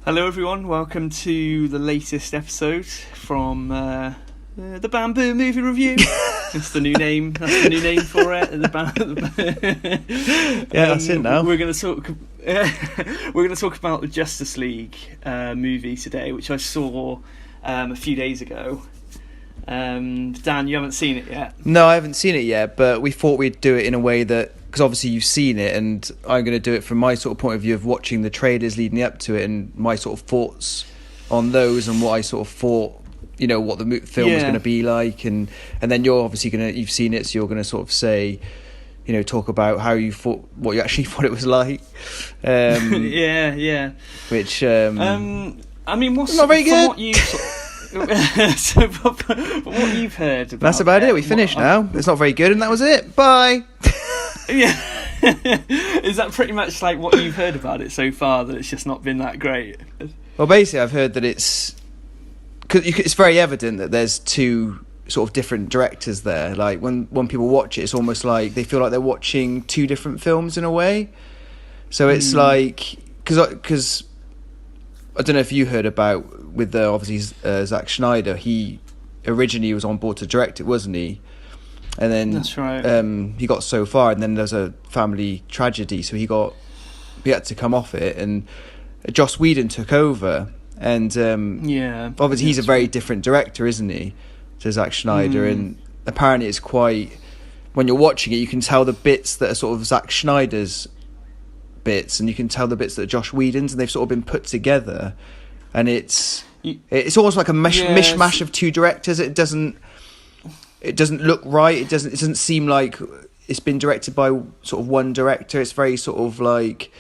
Hello everyone, welcome to the latest episode from the Bamboo Movie Review. That's the new name. That's the new name for it. Yeah, that's it now. We're going to talk. We're going to talk about the Justice League movie today, which I saw a few days ago. Dan, you haven't seen it yet? No, I haven't seen it yet, but we thought we'd do it in a way that, because obviously you've seen it, and I'm going to do it from my sort of point of view of watching the trailers leading up to it and my sort of thoughts on those and what I sort of thought, you know, what the film was going to be like, and then you're obviously you've seen it, so you're going to sort of say, you know, talk about how you thought, what you actually thought it was like. Yeah. Which I mean, what's not very good. What you so, what you've heard about that's about it. We finished now. It's not very good, and that was it. Bye. Yeah. Is that pretty much like what you've heard about it so far, that it's just not been that great? Well, basically, I've heard that it's very evident that there's two sort of different directors there. Like when people watch it, it's almost like they feel like they're watching two different films in a way. So it's like, because I don't know if you heard about with obviously Zack Snyder. He originally was on board to direct it, wasn't he? And then that's right. He got so far, and then there's a family tragedy, so he had to come off it, and Joss Whedon took over. And obviously he's a very different director, isn't he, to Zack Snyder? And apparently it's quite, when you're watching it, you can tell the bits that are sort of Zack Snyder's bits, and you can tell the bits that are Joss Whedon's, and they've sort of been put together, and it's almost like a mishmash of two directors. It doesn't look right. It doesn't seem like it's been directed by sort of one director. It's very sort of like,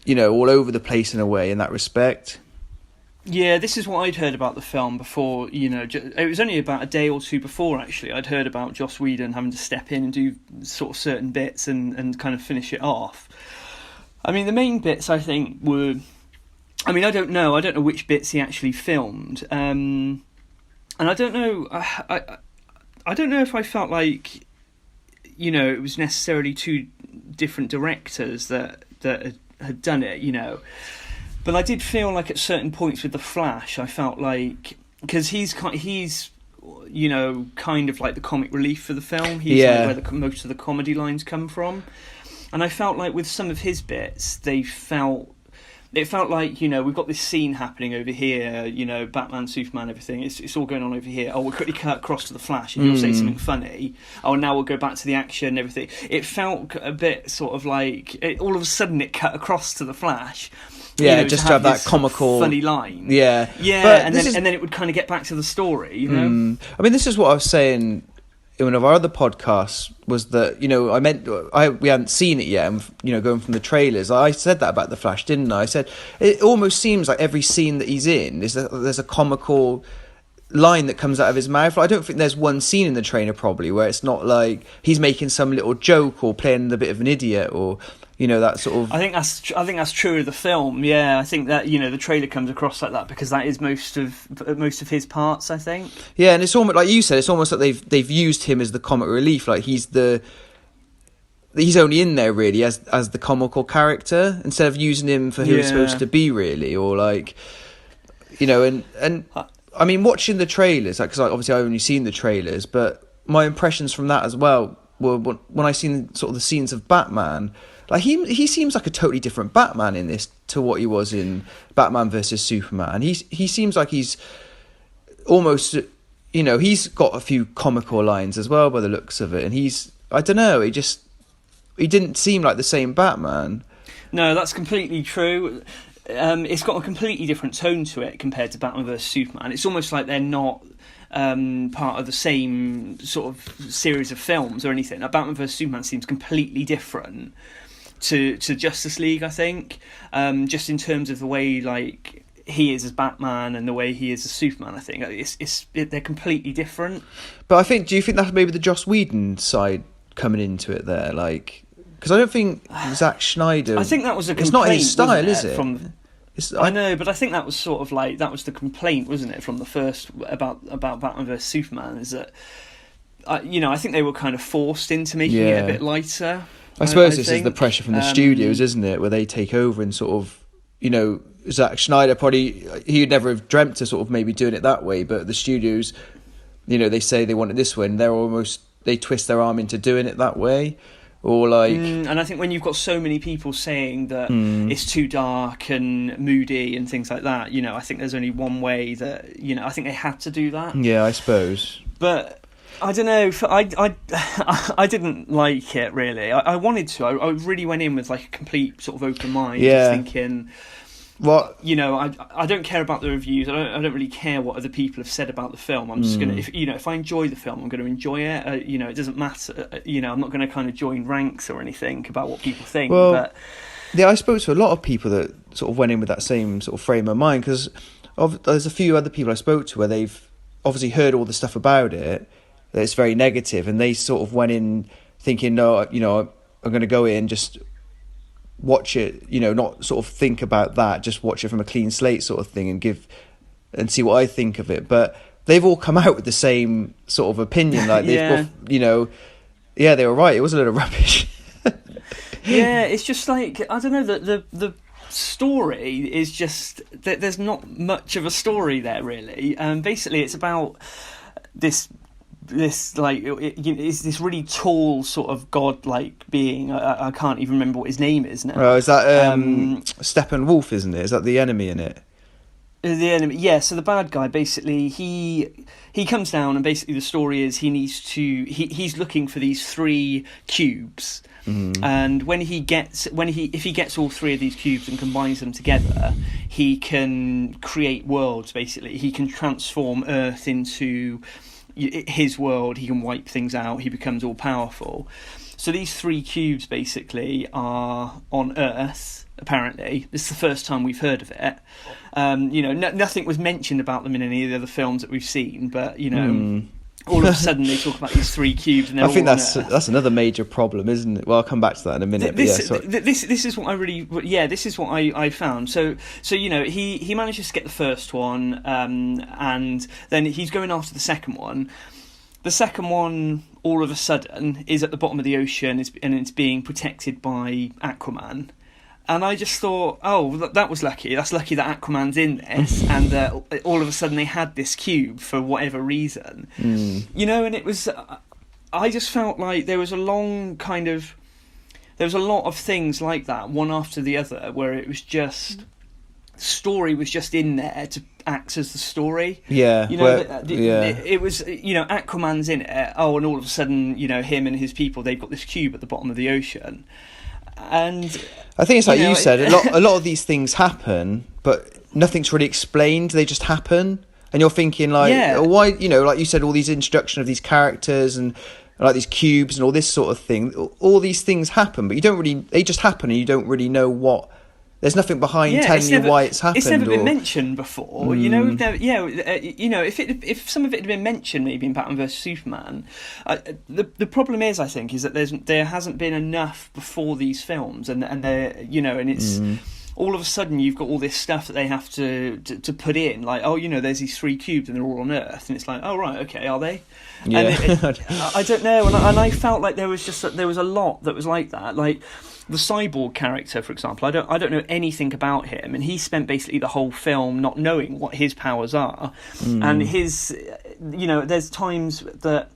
you know, all over the place in a way in that respect. Yeah, this is what I'd heard about the film before, you know, it was only about a day or two before, actually. I'd heard about Joss Whedon having to step in and do sort of certain bits and kind of finish it off. I mean, the main bits, I think, were... I mean, I don't know which bits he actually filmed. And I don't know... I don't know if I felt like, you know, it was necessarily two different directors that had done it, you know. But I did feel like at certain points with The Flash, I felt like, because he's you know, kind of like the comic relief for the film. He's like where most of the comedy lines come from. And I felt like with some of his bits, it felt like, you know, we've got this scene happening over here, you know, Batman, Superman, everything. It's all going on over here. Oh, we'll quickly cut across to the Flash and he'll say something funny. Oh, now we'll go back to the action and everything. It felt a bit sort of like, all of a sudden it cut across to the Flash. Yeah, you know, just to have that comical, funny line. Yeah, and then it would kind of get back to the story, you know. I mean, this is what I was saying in one of our other podcasts, was that, you know, we hadn't seen it yet, and, you know, going from the trailers, I said that about The Flash, didn't I? I said it almost seems like every scene that he's in there's a comical line that comes out of his mouth. I don't think there's one scene in the trailer probably where it's not like he's making some little joke or playing a bit of an idiot, or, you know, that sort of... I think that's true of the film. Yeah, I think that, you know, the trailer comes across like that because that is most of his parts, I think. Yeah, and it's almost like you said. It's almost like they've used him as the comic relief. Like he's only in there really as the comical character, instead of using him for who he's supposed to be, really, or like, you know. And I mean, watching the trailers, because obviously I only seen the trailers, but my impressions from that as well were when I seen sort of the scenes of Batman. Like he seems like a totally different Batman in this to what he was in Batman versus Superman. He seems like he's almost, you know, he's got a few comical lines as well by the looks of it, and I don't know, he didn't seem like the same Batman. No, that's completely true. It's got a completely different tone to it compared to Batman vs Superman. It's almost like they're not part of the same sort of series of films or anything. Now, Batman vs Superman seems completely different to Justice League, I think, just in terms of the way like he is as Batman and the way he is as Superman. I think they're completely different. But I think, do you think that's maybe the Joss Whedon side coming into it there, like? Because I don't think Zack Snyder... I think that was a complaint. It's not his style, is it? I know, but I think that was sort of like... That was the complaint, wasn't it, from the first... About Batman vs Superman, is that... you know, I think they were kind of forced into making it a bit lighter. I suppose this is the pressure from the studios, isn't it? Where they take over and sort of... You know, Zack Snyder probably, he'd never have dreamt to sort of maybe doing it that way, but the studios, they say they want it this way, and they twist their arm into doing it that way. Or and I think when you've got so many people saying that it's too dark and moody and things like that, I think there's only one way that, I think they had to do that. Yeah, I suppose. But I don't know. I didn't like it really. I wanted to. I really went in with like a complete sort of open mind, just thinking. What I don't care about the reviews. I don't really care what other people have said about the film. I'm just gonna, if I enjoy the film, I'm going to enjoy it. It doesn't matter. I'm not going to kind of join ranks or anything about what people think. Well, but I spoke to a lot of people that sort of went in with that same sort of frame of mind, because there's a few other people I spoke to where they've obviously heard all the stuff about it, that it's very negative, and they sort of went in thinking, no, I'm going to go in just watch it, not sort of think about that, just watch it from a clean slate sort of thing and see what I think of it. But they've all come out with the same sort of opinion, like they've both, they were right, it was a load of rubbish. Yeah, it's just like, I don't know, the story is just, there's not much of a story there really. Basically it's about this like it's this really tall sort of god-like being. I can't even remember what his name is now. Oh, is that Steppenwolf, isn't it? Is that the enemy in it? The enemy, yeah. So the bad guy, basically, he comes down, and basically the story is he's looking for these 3 cubes, and if he gets all 3 of these cubes and combines them together, he can create worlds. Basically, he can transform Earth into his world. He can wipe things out. He becomes all powerful. So these 3 cubes basically are on Earth. Apparently, this is the first time we've heard of it. Nothing was mentioned about them in any of the other films that we've seen. But all of a sudden they talk about these 3 cubes, and I think that's another major problem, isn't it? Well, I'll come back to that in a minute. This is what this is what I found. So he manages to get the first one, and then he's going after the second one. The second one, all of a sudden, is at the bottom of the ocean, and it's being protected by Aquaman. And I just thought, oh, that was lucky. That's lucky that Aquaman's in this, and all of a sudden they had this cube for whatever reason. And it was, I just felt like there was a lot of things like that, one after the other, where it was just, story was just in there to act as the story. Yeah. It was, Aquaman's in it, and all of a sudden, him and his people, they've got this cube at the bottom of the ocean. And I think it's like you said, a lot of these things happen, but nothing's really explained. They just happen, and you're thinking like, why? Like you said, all these introduction of these characters and like these cubes and all this sort of thing. All these things happen, but they just happen, and you don't really know what. There's nothing behind telling you why it's happened. It's never been mentioned before, If some of it had been mentioned, maybe in Batman vs Superman, the problem is, I think, is that there hasn't been enough before these films, and it's all of a sudden you've got all this stuff that they have to put in, like, there's these 3 cubes and they're all on Earth, and it's like, oh right, okay, are they? Yeah. And I don't know, and I felt like there was a lot that was like that, like. The Cyborg character, for example, I don't know anything about him, and he spent basically the whole film not knowing what his powers are, and his, there's times that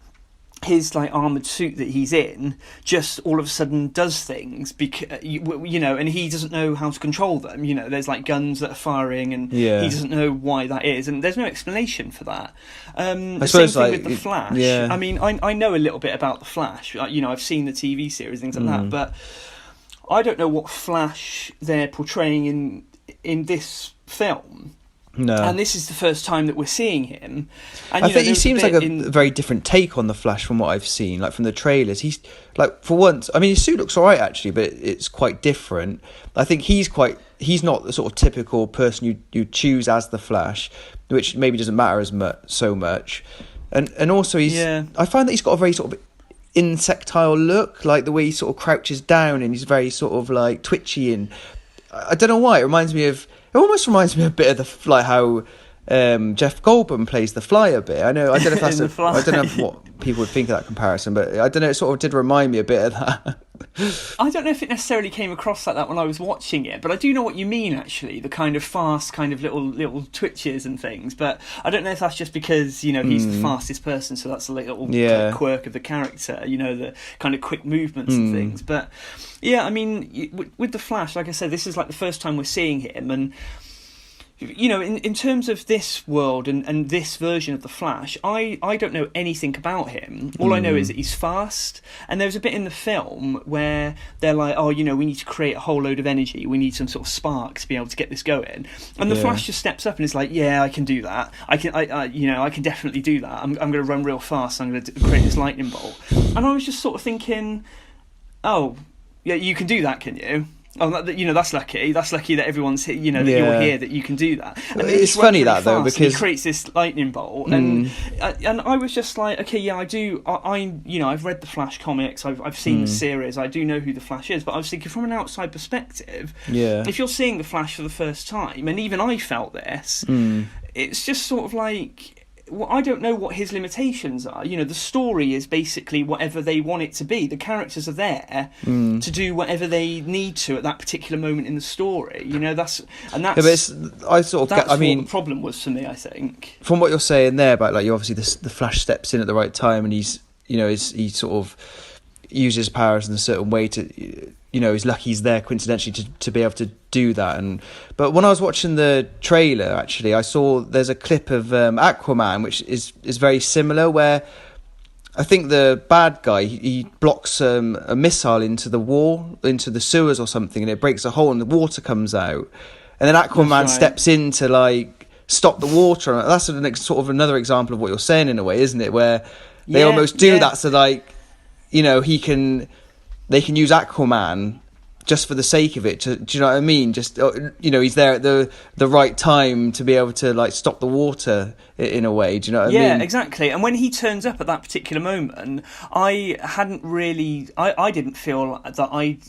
his like armored suit that he's in just all of a sudden does things because and he doesn't know how to control them. There's like guns that are firing, and he doesn't know why that is, and there's no explanation for that. The same thing with the Flash. I mean, I know a little bit about the Flash. I've seen the TV series, things like that, but I don't know what Flash they're portraying in this film. No. And this is the first time that we're seeing him. And, I think he seems like a very different take on the Flash from what I've seen, like from the trailers. He's like, for once, I mean, his suit looks alright actually, but it's quite different. I think he's not the sort of typical person you choose as the Flash, which maybe doesn't matter so much. And also I find that he's got a very sort of insectile look, like the way he sort of crouches down, and he's very sort of like twitchy, and I don't know why it almost reminds me a bit of the like how Jeff Goldblum plays the Fly a bit. I don't know if that's I don't know what people would think of that comparison, but I don't know. It sort of did remind me a bit of that. I don't know if it necessarily came across like that when I was watching it, but I do know what you mean, actually, the kind of fast kind of little twitches and things, but I don't know if that's just because, you know, he's the fastest person, so that's a little quirk of the character, you know, the kind of quick movements and things. But yeah, I mean, with the Flash, like I said, this is like the first time we're seeing him, and you know, in terms of this world and this version of the Flash, I don't know anything about him. All I know is that he's fast, and there's a bit in the film where they're like, oh, you know, we need to create a whole load of energy, we need some sort of spark to be able to get this going, and the Flash just steps up and is like, yeah, I can do that, I can definitely do that, I'm going to run real fast, I'm going to create this lightning bolt. And I was just sort of thinking, oh, yeah, you can do that, can you? Oh, you know, that's lucky. That's lucky that everyone's, you know, that you're here, that you can do that. And it's funny that though, because he creates this lightning bolt, and I was just like, okay, yeah, I do. You know, I've read the Flash comics, I've seen the series, I do know who the Flash is, but I was thinking from an outside perspective, if you're seeing the Flash for the first time, and even I felt this, it's just sort of like, well, I don't know what his limitations are. You know, the story is basically whatever they want it to be. The characters are there to do whatever they need to at that particular moment in the story. You know, that's what the problem was for me, I think. From what you're saying there about, like, you obviously the Flash steps in at the right time, and he sort of uses powers in a certain way to, you know, he's lucky he's there coincidentally to be able to do that. But when I was watching the trailer, actually, I saw there's a clip of Aquaman, which is very similar, where I think the bad guy, he blocks a missile into the wall, into the sewers or something, and it breaks a hole and the water comes out. And then Aquaman steps in to, like, stop the water. That's sort of another example of what you're saying in a way, isn't it? Where they almost do that, so, like, you know, they can use Aquaman just for the sake of it. Do you know what I mean? Just, you know, he's there at the right time to be able to, like, stop the water in a way. Do you know what I mean? Yeah, exactly. And when he turns up at that particular moment, I didn't feel that I'd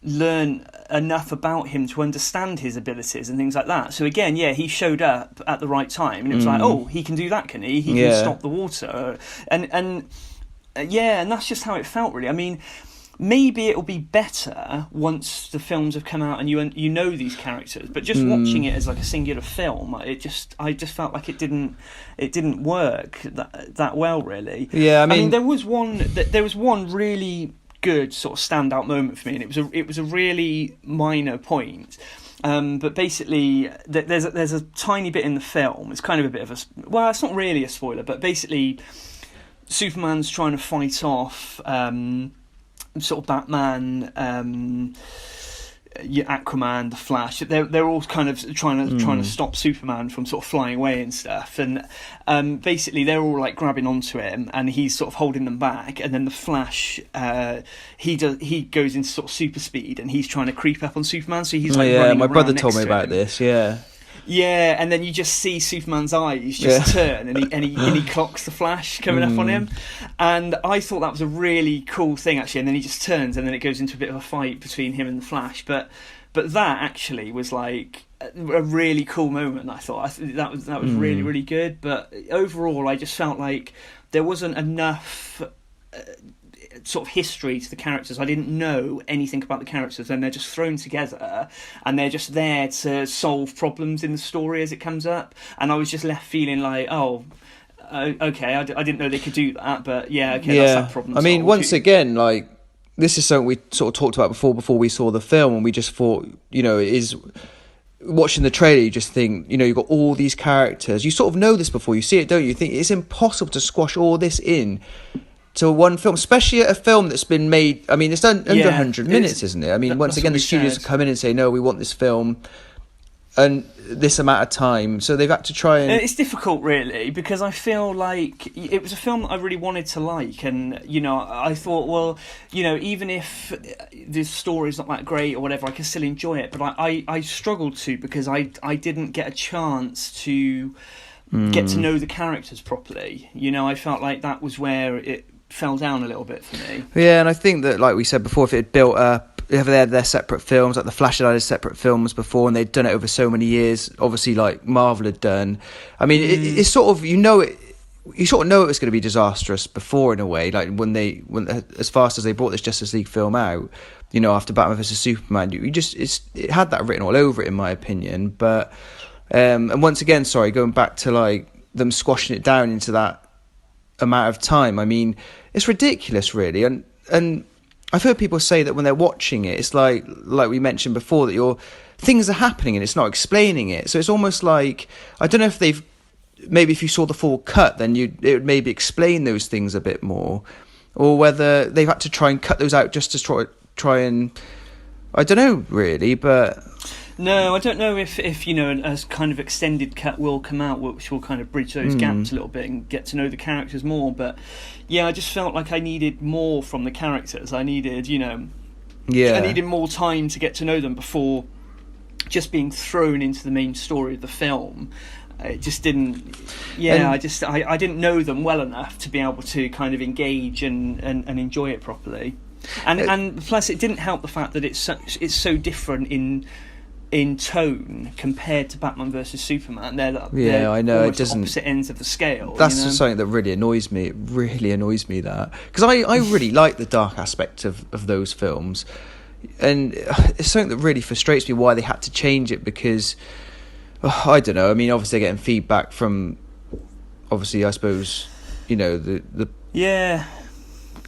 learn enough about him to understand his abilities and things like that. So again, he showed up at the right time, and it was like, oh, he can do that, can he? He can stop the water, and that's just how it felt, really. I mean, maybe it'll be better once the films have come out and you know these characters. But just watching it as like a singular film, I just felt like it didn't work that well, really. Yeah, I mean, there was one really good sort of standout moment for me, and it was a really minor point. But basically, there's a tiny bit in the film. It's kind of a bit of it's not really a spoiler, but basically, Superman's trying to fight off sort of Batman, Aquaman, the Flash. They're all kind of trying to stop Superman from sort of flying away and stuff. And basically, they're all like grabbing onto him, and he's sort of holding them back. And then the Flash, he goes into sort of super speed, and he's trying to creep up on Superman. So he's like running my around brother next told me to about him. this. Yeah. Yeah, and then you just see Superman's eyes just turn, and he clocks the Flash coming up on him, and I thought that was a really cool thing, actually. And then he just turns, and then it goes into a bit of a fight between him and the Flash. But that actually was like a really cool moment. I thought that was really, really good. But overall, I just felt like there wasn't enough sort of history to the characters. I didn't know anything about the characters, and they're just thrown together, and they're just there to solve problems in the story as it comes up. And I was just left feeling like, oh, okay, I didn't know they could do that, but that's that problem. I mean, once again, like, this is something we sort of talked about before we saw the film, and we just thought, you know, it is. Watching the trailer, you just think, you know, you've got all these characters. You sort of know this before you see it, don't you? You think it's impossible to squash all this in to one film, especially a film that's been made. I mean, it's done under 100 minutes, isn't it? I mean, once again, the studios come in and say, no, we want this film and this amount of time, so they've had to try and... It's difficult, really, because I feel like it was a film that I really wanted to like, and, you know, I thought, well, you know, even if the story's not that great or whatever, I can still enjoy it, but I struggled to, because I didn't get a chance to get to know the characters properly. You know, I felt like that was where it fell down a little bit for me. Yeah, and I think that, like we said before, if it had built up they had their separate films, like the Flash had separate films before, and they'd done it over so many years. Obviously, like Marvel had done. I mean, it's sort of, you sort of know it was going to be disastrous before, in a way. Like when as fast as they brought this Justice League film out, after Batman vs Superman, it had that written all over it, in my opinion. But and once again, sorry, going back to like them squashing it down into that amount of time. I mean, it's ridiculous, really, and I've heard people say that when they're watching it, it's like we mentioned before, that things are happening and it's not explaining it. So it's almost like, I don't know if maybe if you saw the full cut, then it would maybe explain those things a bit more, or whether they've had to try and cut those out just to try and, I don't know really, but... No, I don't know if a kind of extended cut will come out, which will kind of bridge those gaps a little bit and get to know the characters more. But yeah, I just felt like I needed more from the characters. I needed, I needed more time to get to know them before just being thrown into the main story of the film. It just didn't. Yeah, I didn't know them well enough to be able to kind of engage and enjoy it properly. And plus, it didn't help the fact that it's so different in tone compared to Batman versus Superman. They're I know, almost it doesn't, opposite ends of the scale. That's something that really annoys me. It really annoys me, that, because I really like the dark aspect of those films, and it's something that really frustrates me why they had to change it, because I don't know. I mean, obviously they're getting feedback from, obviously, I suppose, the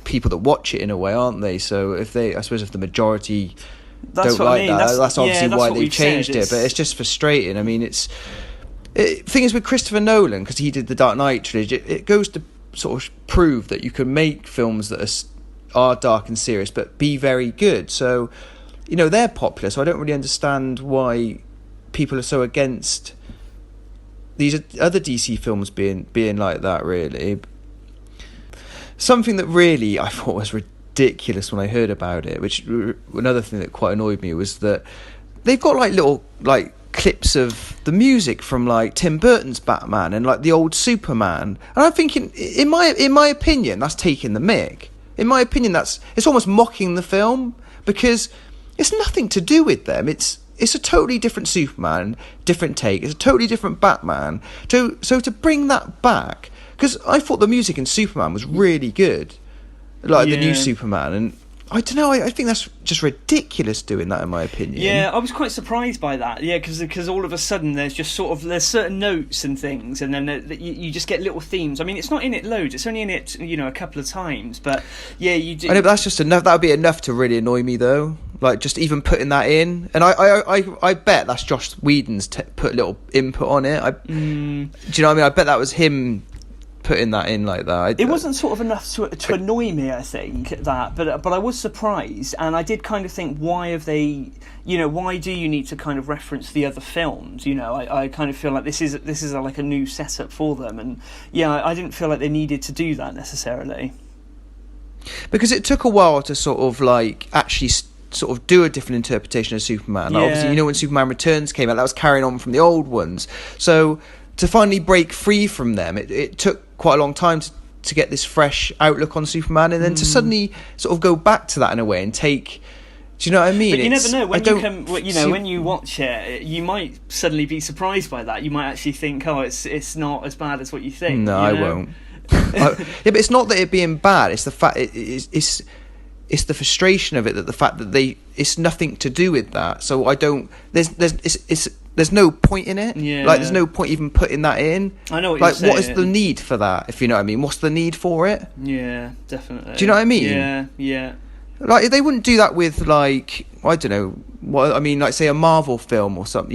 people that watch it, in a way, aren't they? So if the majority don't like that, that's obviously why they changed it. But it's just frustrating. I mean, thing is with Christopher Nolan, because he did the Dark Knight trilogy, it goes to sort of prove that you can make films that are dark and serious but be very good. So they're popular, so I don't really understand why people are so against these other DC films being like that, really. Something that really I thought was ridiculous when I heard about it, which another thing that quite annoyed me, was that they've got like little like clips of the music from like Tim Burton's Batman and like the old Superman, and I'm thinking, in my opinion, that's taking the mick. In my opinion, it's almost mocking the film, because it's nothing to do with them. It's a totally different Superman, different take. It's a totally different Batman. So to bring that back, because I thought the music in Superman was really good, like the new Superman, and I don't know. I think that's just ridiculous doing that, in my opinion. Yeah, I was quite surprised by that. Yeah, because all of a sudden there's just there's certain notes and things, and then you just get little themes. I mean, it's not in it loads. It's only in it a couple of times. But yeah, you do. I know, but that's just enough. That would be enough to really annoy me, though. Like just even putting that in, and I bet that's Joss Whedon's put a little input on it. Do you know what I mean? I bet that was him putting that in like that. It wasn't sort of enough to annoy me, I think, that, but I was surprised, and I did kind of think, why have they, why do you need to kind of reference the other films? I kind of feel like this is like a new setup for them, and I didn't feel like they needed to do that necessarily. Because it took a while to sort of like actually sort of do a different interpretation of Superman. Like, obviously, when Superman Returns came out, that was carrying on from the old ones. So to finally break free from them, it took quite a long time to get this fresh outlook on Superman, and then to suddenly sort of go back to that in a way and take. Do you know what I mean? But you never know when you watch it, you might suddenly be surprised by that. You might actually think, oh, it's not as bad as what you think. No, I won't. But it's not that it being bad. It's the fact it's the frustration of it, that the fact that it's nothing to do with that. So I don't. There's no point in it. Yeah. Like, there's no point even putting that in. I know what you're saying. What is the need for that, if you know what I mean? What's the need for it? Yeah, definitely. Do you know what I mean? Yeah. Like, they wouldn't do that with, like, I don't know, what I mean, like, say, a Marvel film or something,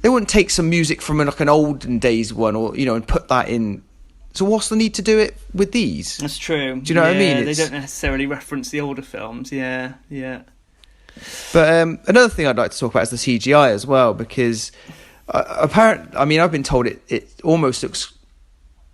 They wouldn't take some music from, like, an olden days one, or, and put that in. So what's the need to do it with these? That's true. Do you know what I mean? They don't necessarily reference the older films, yeah. But another thing I'd like to talk about is the CGI as well, because I've been told it almost looks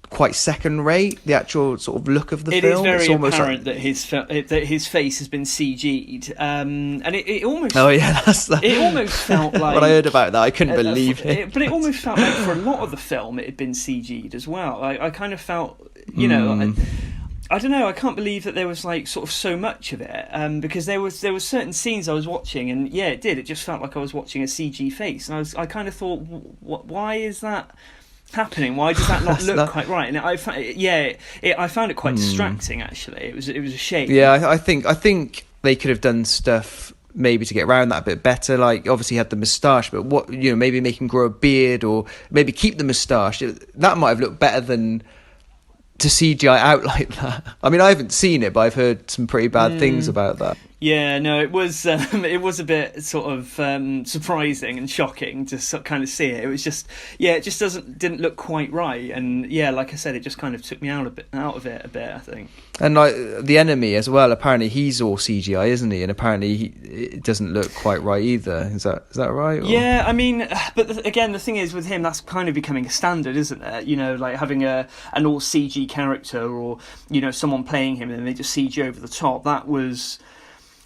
quite second rate, the actual sort of look of the film. It is very apparent that his face has been CG'd, and it almost. Oh yeah, it almost felt like. When I heard about that, I couldn't believe it. But it almost felt like for a lot of the film it had been CG'd as well. I kind of felt, I don't know. I can't believe that there was like sort of so much of it, because there was certain scenes I was watching, and yeah, it did. It just felt like I was watching a CG face, and I kind of thought, why is that happening? Why does that not look quite right? And I found it quite distracting. Actually, it was a shame. Yeah, I think they could have done stuff maybe to get around that a bit better. Like, obviously he had the moustache, but maybe make him grow a beard, or maybe keep the moustache. That might have looked better than to CGI out like that. I mean, I haven't seen it, but I've heard some pretty bad things about that. Yeah, no, it was a bit sort of surprising and shocking to kind of see it. It was just, it just didn't look quite right, and yeah, like I said, it just kind of took me out of it a bit, I think. And like the enemy as well, apparently he's all CGI, isn't he? And apparently it doesn't look quite right either. Is that right? Or? Yeah, I mean, but again, the thing is with him, that's kind of becoming a standard, isn't it? You know, like having an all CG character, or someone playing him and they just CG over the top. That was.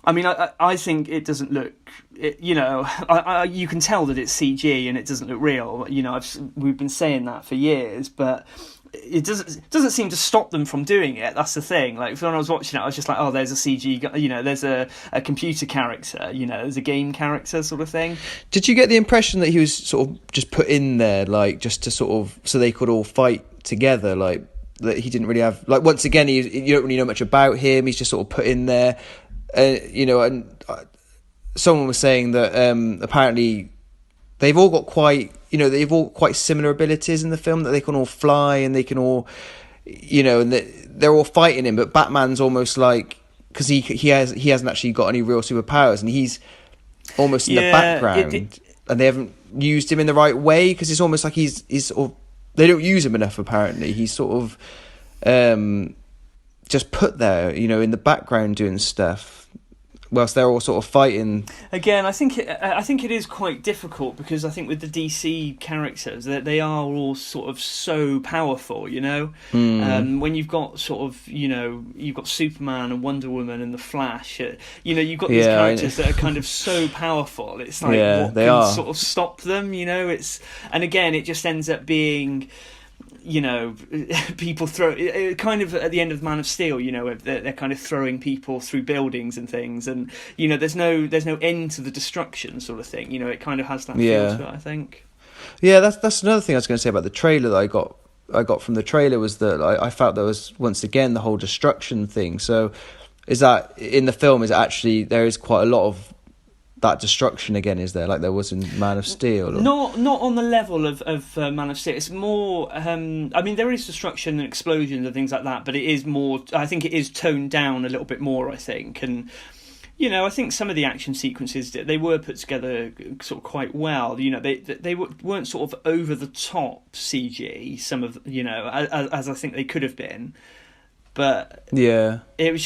I mean, I think it doesn't look, you can tell that it's CG and it doesn't look real. We've been saying that for years, but it doesn't seem to stop them from doing it. That's the thing. Like, when I was watching it, I was just like, oh, there's a CG, there's a computer character, there's a game character sort of thing. Did you get the impression that he was sort of just put in there, like, just to sort of, so they could all fight together, like, that he didn't really have, like, once again, you don't really know much about him, he's just sort of put in there. And someone was saying that apparently they've all got quite similar abilities in the film, that they can all fly and they can all, and they're all fighting him. But Batman's almost like, because he hasn't actually got any real superpowers, and he's almost in the background, and they haven't used him in the right way, because it's almost like he's sort of, they don't use him enough. Apparently, he's sort of just put there, in the background doing stuff, whilst they're all sort of fighting. Again, I think it is quite difficult, because I think with the DC characters, they are all sort of so powerful, when you've got sort of, you've got Superman and Wonder Woman and the Flash, you've got these characters that are kind of so powerful. It's like, what can sort of stop them, and again, it just ends up being, people throw kind of at the end of Man of Steel, they're kind of throwing people through buildings and things, and there's no end to the destruction sort of thing. It kind of has that feel to it, I think. Yeah, that's another thing I was going to say about the trailer that I got from the trailer, was that I felt there was, once again, the whole destruction thing. So is that in the film, is actually there is quite a lot of that destruction again, is there, like there was in Man of Steel? Or? Not on the level of Man of Steel. It's more, I mean, there is destruction and explosions and things like that, but it is more, I think it is toned down a little bit more, I think. And, I think some of the action sequences, they were put together sort of quite well. They weren't sort of over the top CG, some of, as I think they could have been. But yeah, it was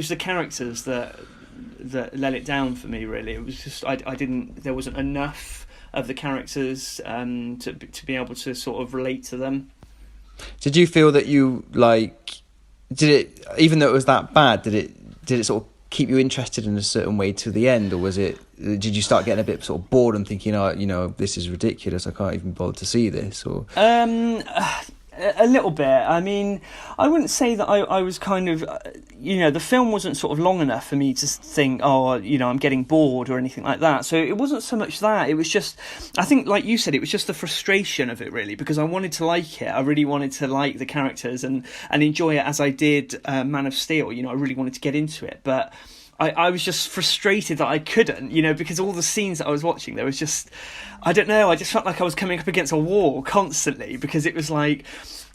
the characters that let it down for me, really. It was just there wasn't enough of the characters to be able to sort of relate to them. Did you feel that you did it, even though it was that bad, did it sort of keep you interested in a certain way to the end, or did you start getting a bit sort of bored and thinking, this is ridiculous, I can't even bother to see this? Or a little bit. I mean, I wouldn't say that I was kind of, the film wasn't sort of long enough for me to think, I'm getting bored or anything like that. So it wasn't so much that. It was just, I think, like you said, it was just the frustration of it, really, because I wanted to like it. I really wanted to like the characters and enjoy it as I did Man of Steel. I really wanted to get into it. But I was just frustrated that I couldn't, because all the scenes that I was watching, there was just, I don't know, I just felt like I was coming up against a wall constantly, because it was like,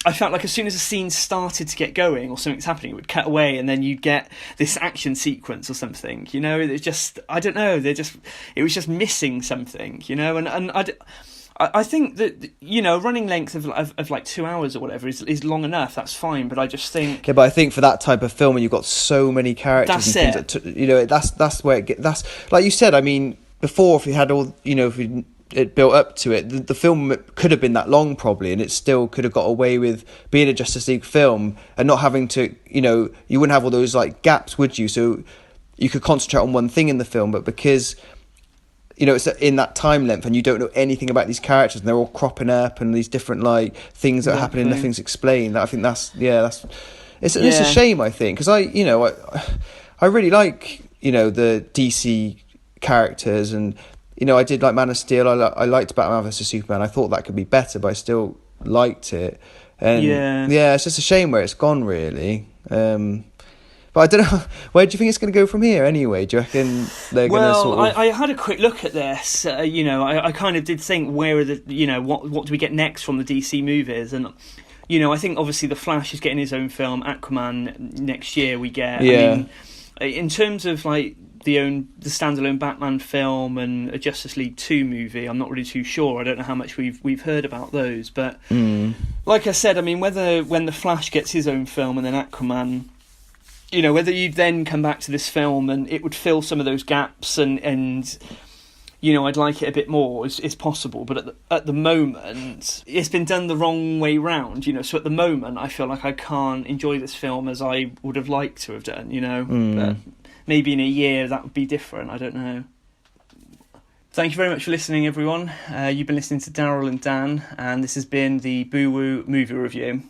I felt like as soon as a scene started to get going or something's happening, it would cut away and then you'd get this action sequence or something, it just, I don't know, it was just missing something, and I think that, running length of like 2 hours or whatever is long enough. That's fine, but I just think... Yeah, but I think for that type of film, when you've got so many characters that's and things, that's where it gets... That's, like you said, I mean, before, if you had all, if it built up to it, the film could have been that long probably, and it still could have got away with being a Justice League film and not having to, you wouldn't have all those like gaps, would you? So you could concentrate on one thing in the film, but because... it's in that time length and you don't know anything about these characters and they're all cropping up and these different like things that are happening, nothing's explained. I think that's it's a shame, I think, because I really like, the DC characters, and I did like Man of Steel. I liked Batman vs Superman. I thought that could be better, but I still liked it. And it's just a shame where it's gone, really. But I don't know, where do you think it's going to go from here anyway? Do you reckon they're going to sort of... I had a quick look at this. I kind of did think, where are the, what do we get next from the DC movies? And, I think obviously The Flash is getting his own film. Aquaman next year we get. Yeah. I mean, in terms of like the standalone Batman film and a Justice League 2 movie, I'm not really too sure. I don't know how much we've heard about those. But like I said, I mean, whether when The Flash gets his own film and then Aquaman... whether you'd then come back to this film and it would fill some of those gaps and I'd like it a bit more is possible. But at the moment, it's been done the wrong way round, So at the moment, I feel like I can't enjoy this film as I would have liked to have done, But maybe in a year that would be different. I don't know. Thank you very much for listening, everyone. You've been listening to Daryl and Dan, and this has been the Boo Woo Movie Review.